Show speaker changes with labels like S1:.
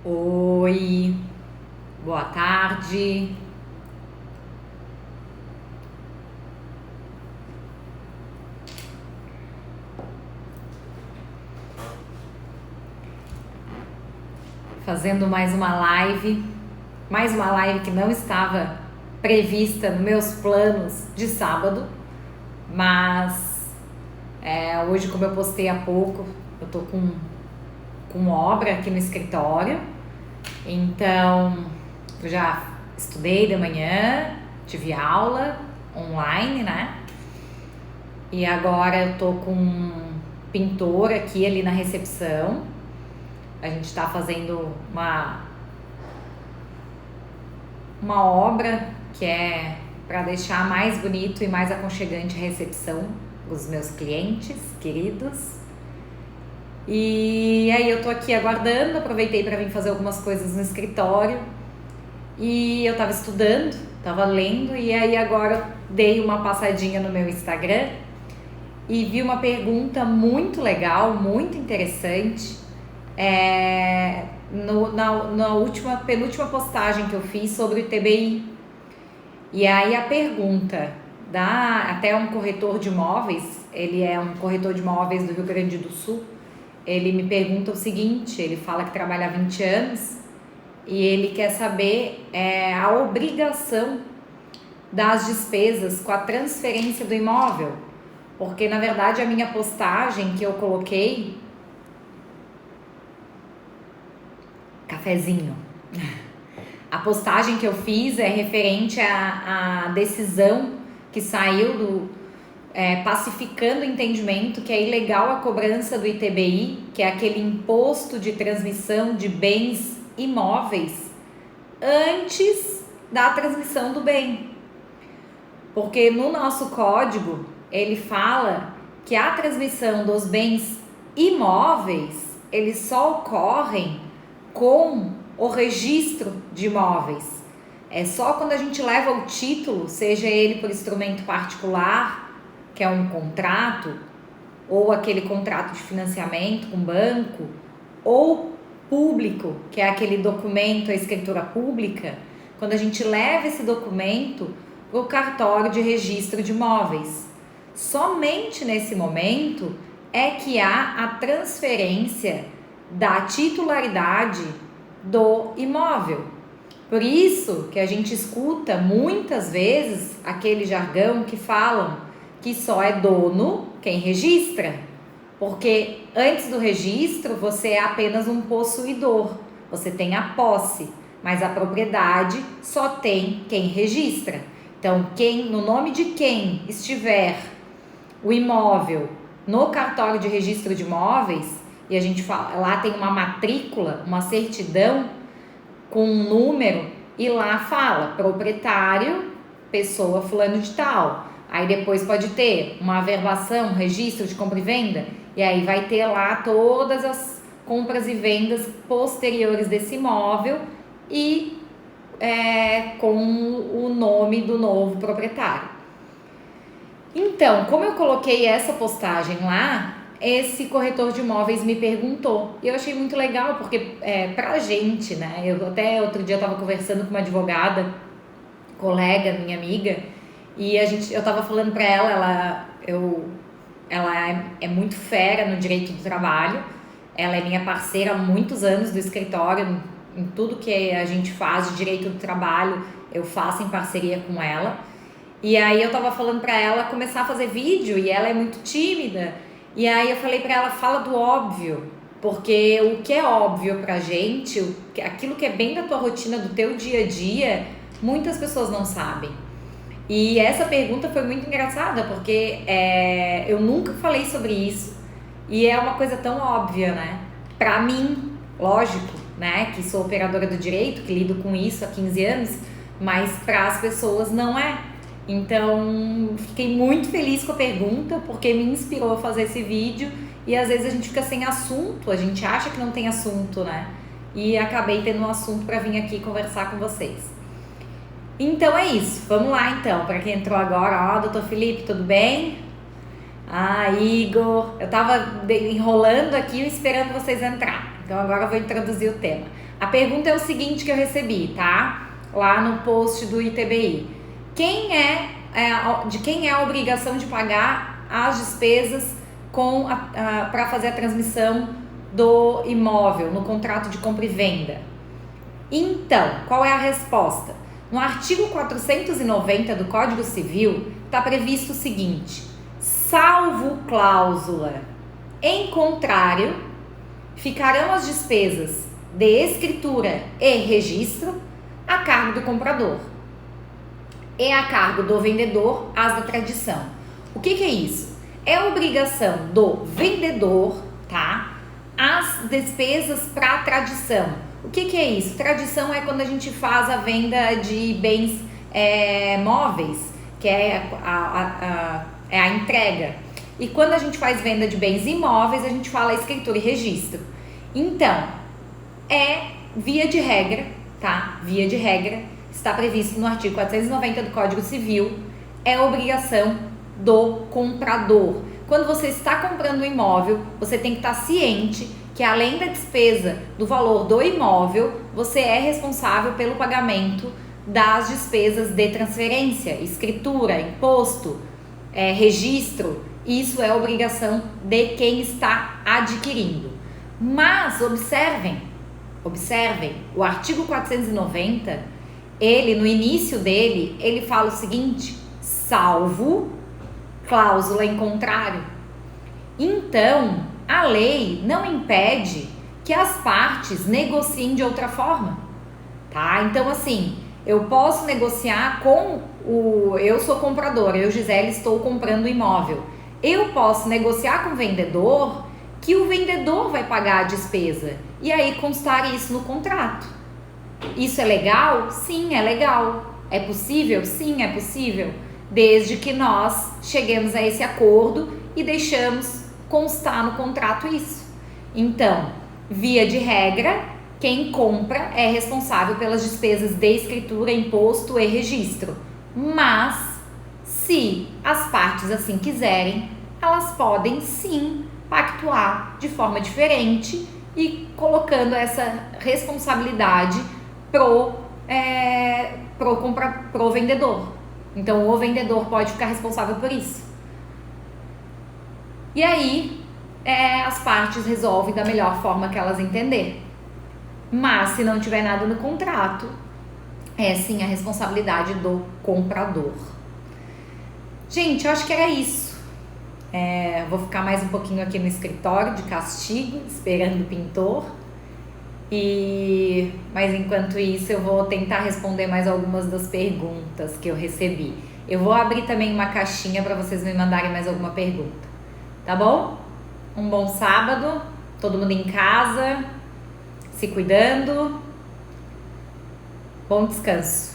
S1: Oi, boa tarde. Fazendo mais uma live que não estava prevista nos meus planos de sábado, mas hoje, como eu postei há pouco, eu tô com obra aqui no escritório, então eu já estudei de manhã, tive aula online, né? E agora eu tô com um pintor aqui ali na recepção. A gente está fazendo uma obra que é para deixar mais bonito e mais aconchegante a recepção dos meus clientes queridos. E aí eu tô aqui aguardando, aproveitei para vir fazer algumas coisas no escritório. E eu tava estudando, tava lendo, e aí agora eu dei uma passadinha no meu Instagram e vi uma pergunta muito legal, muito interessante, na penúltima postagem que eu fiz sobre o TBI. E aí a pergunta até um corretor de imóveis, ele é um corretor de imóveis do Rio Grande do Sul, ele me pergunta o seguinte, ele fala que trabalha há 20 anos e ele quer saber a obrigação das despesas com a transferência do imóvel, porque na verdade a minha postagem que eu coloquei, cafezinho, a postagem que eu fiz é referente à decisão que saiu pacificando o entendimento que é ilegal a cobrança do ITBI, que é aquele imposto de transmissão de bens imóveis, antes da transmissão do bem. Porque no nosso código, ele fala que a transmissão dos bens imóveis, eles só ocorrem com o registro de imóveis. É só quando a gente leva o título, seja ele por instrumento particular, que é um contrato, ou aquele contrato de financiamento com banco, ou público, que é aquele documento, a escritura pública, quando a gente leva esse documento para o cartório de registro de imóveis. Somente nesse momento é que há a transferência da titularidade do imóvel. Por isso que a gente escuta muitas vezes aquele jargão que falam que só é dono quem registra, porque antes do registro você é apenas um possuidor, você tem a posse, mas a propriedade só tem quem registra. Então, no nome de quem estiver o imóvel no cartório de registro de imóveis, e a gente fala, lá tem uma matrícula, uma certidão com um número, e lá fala proprietário, pessoa fulano de tal. Aí depois pode ter uma averbação, registro de compra e venda, e aí vai ter lá todas as compras e vendas posteriores desse imóvel e com o nome do novo proprietário. Então, como eu coloquei essa postagem lá, esse corretor de imóveis me perguntou. E eu achei muito legal, porque pra gente, né? Eu até outro dia estava conversando com uma advogada, colega, minha amiga, e eu estava falando para ela é muito fera no direito do trabalho, ela é minha parceira há muitos anos do escritório, em tudo que a gente faz de direito do trabalho, eu faço em parceria com ela. E aí eu tava falando para ela começar a fazer vídeo, e ela é muito tímida, e aí eu falei para ela, fala do óbvio, porque o que é óbvio pra gente, aquilo que é bem da tua rotina, do teu dia a dia, muitas pessoas não sabem. E essa pergunta foi muito engraçada, porque eu nunca falei sobre isso, e é uma coisa tão óbvia, né? Pra mim, lógico, né, que sou operadora do direito, que lido com isso há 15 anos, mas para as pessoas não é. Então, fiquei muito feliz com a pergunta, porque me inspirou a fazer esse vídeo, e às vezes a gente fica sem assunto, a gente acha que não tem assunto, né? E acabei tendo um assunto para vir aqui conversar com vocês. Então é isso, vamos lá então, para quem entrou agora, doutor Felipe, tudo bem? Igor, eu tava enrolando aqui esperando vocês entrar. Então agora eu vou introduzir o tema. A pergunta é o seguinte que eu recebi, tá? Lá no post do ITBI. De quem é a obrigação de pagar as despesas para fazer a transmissão do imóvel no contrato de compra e venda? Então, qual é a resposta? No artigo 490 do Código Civil está previsto o seguinte: salvo cláusula em contrário, ficarão as despesas de escritura e registro a cargo do comprador e a cargo do vendedor as da tradição. O que é isso? É obrigação do vendedor, tá? As despesas para a tradição. O que é isso? Tradição é quando a gente faz a venda de bens móveis, que é a entrega. E quando a gente faz venda de bens imóveis, a gente fala escritura e registro. Então, via de regra, tá? Via de regra, está previsto no artigo 490 do Código Civil, é obrigação do comprador. Quando você está comprando um imóvel, você tem que estar ciente que além da despesa do valor do imóvel, você é responsável pelo pagamento das despesas de transferência, escritura, imposto, registro. Isso é obrigação de quem está adquirindo. Mas observem, o artigo 490, no início dele, ele fala o seguinte: salvo cláusula em contrário. Então, a lei não impede que as partes negociem de outra forma, tá? Então, assim, eu posso negociar eu sou compradora, eu, Gisele, estou comprando imóvel. Eu posso negociar com o vendedor que o vendedor vai pagar a despesa e aí constar isso no contrato. Isso é legal? Sim, é legal. É possível? Sim, é possível. Desde que nós cheguemos a esse acordo e deixamos constar no contrato isso. Então, via de regra, quem compra é responsável pelas despesas de escritura, imposto e registro. Mas, se as partes assim quiserem, elas podem sim pactuar de forma diferente e colocando essa responsabilidade pro vendedor. Então, o vendedor pode ficar responsável por isso. E aí, as partes resolvem da melhor forma que elas entenderem. Mas, se não tiver nada no contrato, é sim a responsabilidade do comprador. Gente, eu acho que era isso. Vou ficar mais um pouquinho aqui no escritório de castigo, esperando o pintor. Mas enquanto isso, eu vou tentar responder mais algumas das perguntas que eu recebi. Eu vou abrir também uma caixinha para vocês me mandarem mais alguma pergunta. Tá bom? Um bom sábado, todo mundo em casa, se cuidando. Bom descanso.